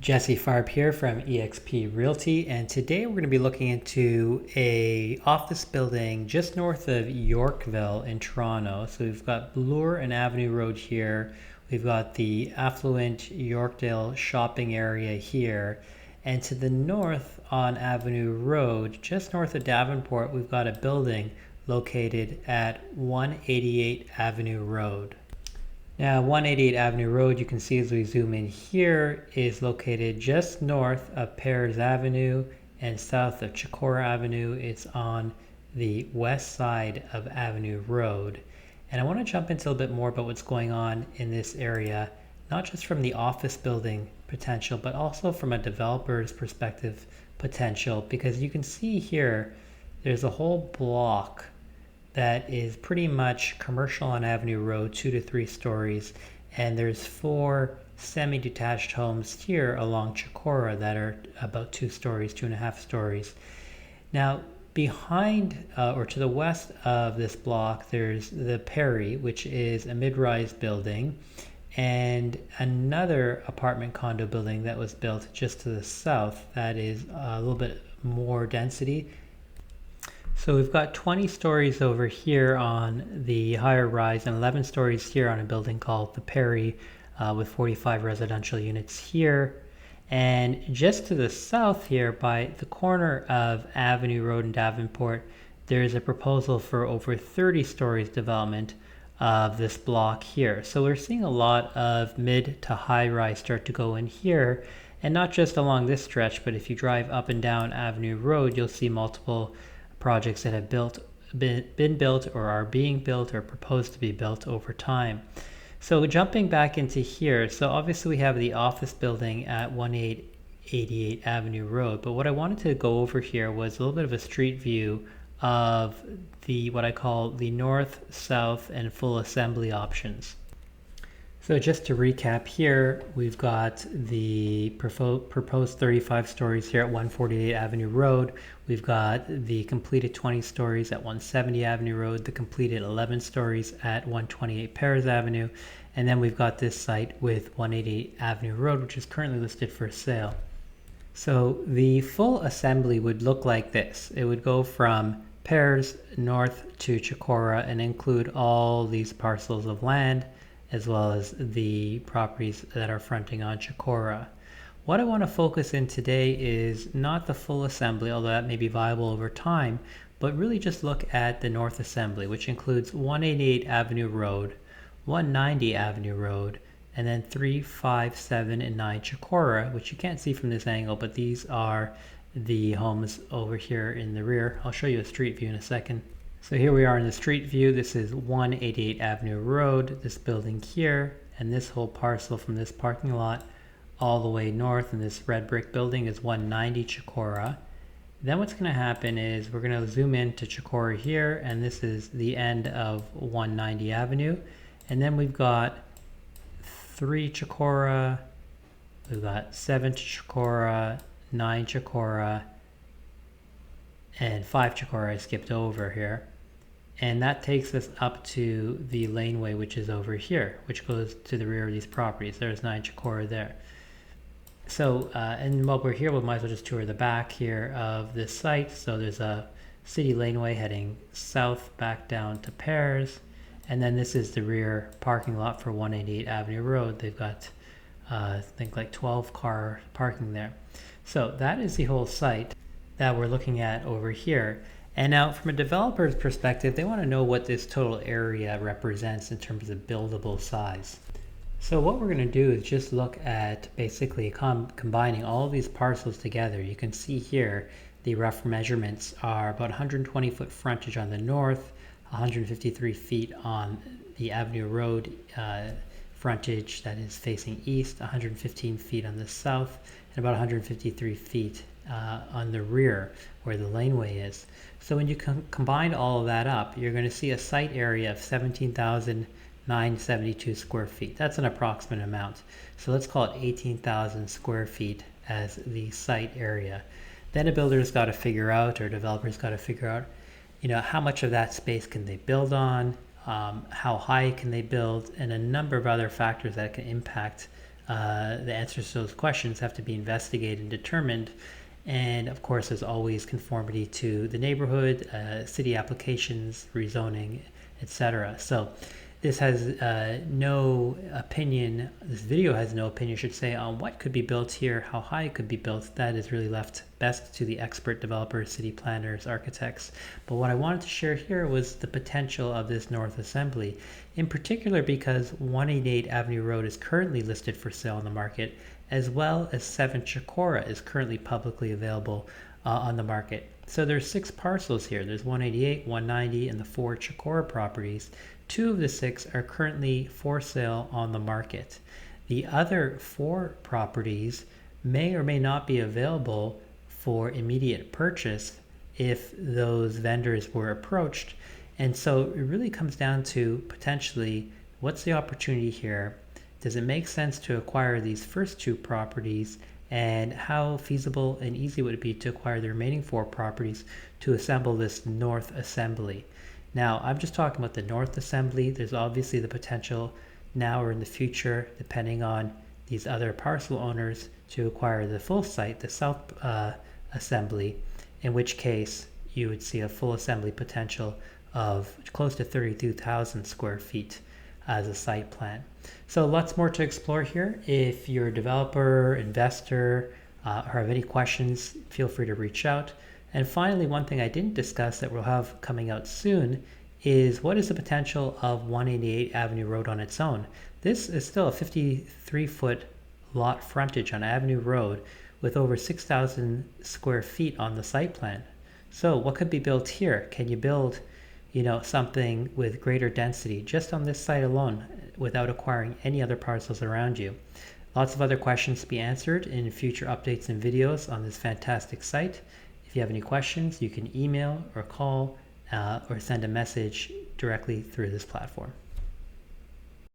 Jesse Farb here from eXp Realty, and today we're going to be looking into a office building just north of Yorkville in Toronto. So we've got Bloor and Avenue Road here. We've got the affluent Yorkdale shopping area here, and to the north on Avenue Road, just north of Davenport, we've got a building located at 188 Avenue Road. Now 188 Avenue Road, you can see as we zoom in here, is located just north of Pears Avenue and south of Chicora Avenue. It's on the west side of Avenue Road. And I want to jump into a little bit more about what's going on in this area, not just from the office building potential, but also from a developer's perspective potential, because you can see here, there's a whole block that is pretty much commercial on Avenue Road, 2 to 3 stories, and there's 4 semi-detached homes here along Chicora that are about 2 stories, 2.5 stories. Now, behind or to the west of this block, there's the Perry, which is a mid-rise building, and another apartment condo building that was built just to the south that is a little bit more density. So we've got 20 stories over here on the higher rise and 11 stories here on a building called the Perry with 45 residential units here. And just to the south here by the corner of Avenue Road in Davenport, there's a proposal for over 30 stories development of this block here. So we're seeing a lot of mid to high rise start to go in here, and not just along this stretch, but if you drive up and down Avenue Road, you'll see multiple projects that have been built or are being built or proposed to be built over time. So jumping back into here, so obviously we have the office building at 1888 Avenue Road, but what I wanted to go over here was a little bit of a street view of the what I call the north, south, and full assembly options. So just to recap here, we've got the proposed 35 stories here at 148 Avenue Road. We've got the completed 20 stories at 170 Avenue Road, the completed 11 stories at 128 Pears Avenue, and then we've got this site with 188 Avenue Road, which is currently listed for sale. So the full assembly would look like this. It would go from Pears north to Chicora and include all these parcels of land, as well as the properties that are fronting on Chicora. What I want to focus in today is not the full assembly, although that may be viable over time, but really just look at the North Assembly, which includes 188 Avenue Road, 190 Avenue Road, and then 3, 5, 7, and 9 Chicora, which you can't see from this angle, but these are the homes over here in the rear. I'll show you a street view in a second. So here we are in the street view. This is 188 Avenue Road, this building here, and this whole parcel from this parking lot all the way north in this red brick building is 190 Chicora. Then what's going to happen is we're going to zoom in to Chicora here, and this is the end of 190 Avenue. And then we've got 3 Chicora, we've got 7 Chicora, 9 Chicora, and 5 Chicora I skipped over here. And that takes us up to the laneway, which is over here, which goes to the rear of these properties. There's 9 Chicora there. So, and while we're here, we might as well just tour the back here of this site. So there's a city laneway heading south back down to Pears. And then this is the rear parking lot for 188 Avenue Road. They've got, I think, like 12 car parking there. So that is the whole site that we're looking at over here. And now from a developer's perspective, they want to know what this total area represents in terms of buildable size. So what we're going to do is just look at basically combining all of these parcels together. You can see here the rough measurements are about 120 foot frontage on the north, 153 feet on the Avenue Road frontage that is facing east, 115 feet on the south, and about 153 feet on the rear where the laneway is. So when you combine all of that up, you're going to see a site area of 17,972 square feet. That's an approximate amount. So let's call it 18,000 square feet as the site area. Then a builder's got to figure out, or developer's got to figure out, how much of that space can they build on, how high can they build, and a number of other factors that can impact the answers to those questions have to be investigated and determined. And of course, there's always conformity to the neighborhood, city applications, rezoning, etc. So this has no opinion, this video has no opinion, I should say, on what could be built here, how high it could be built. That is really left best to the expert developers, city planners, architects. But what I wanted to share here was the potential of this North Assembly, in particular because 188 Avenue Road is currently listed for sale on the market, as well as 7 Chicora is currently publicly available on the market. So there's 6 parcels here. There's 188, 190, and the 4 Chicora properties. 2 of the 6 are currently for sale on the market. The other 4 properties may or may not be available for immediate purchase if those vendors were approached. And so it really comes down to potentially what's the opportunity here? Does it make sense to acquire these first 2 properties? And how feasible and easy would it be to acquire the remaining 4 properties to assemble this North Assembly? Now, I'm just talking about the North Assembly. There's obviously the potential now or in the future, depending on these other parcel owners, to acquire the full site, the South Assembly, in which case you would see a full assembly potential of close to 32,000 square feet as a site plan. So lots more to explore here. If you're a developer, investor, or have any questions, feel free to reach out. And finally, one thing I didn't discuss that we'll have coming out soon is what is the potential of 188 Avenue Road on its own. This is still a 53-foot lot frontage on Avenue Road with over 6,000 square feet on the site plan. So what could be built here? Can you build something with greater density just on this site alone without acquiring any other parcels around you? Lots of other questions to be answered in future updates and videos on this fantastic site. If you have any questions, you can email or call or send a message directly through this platform.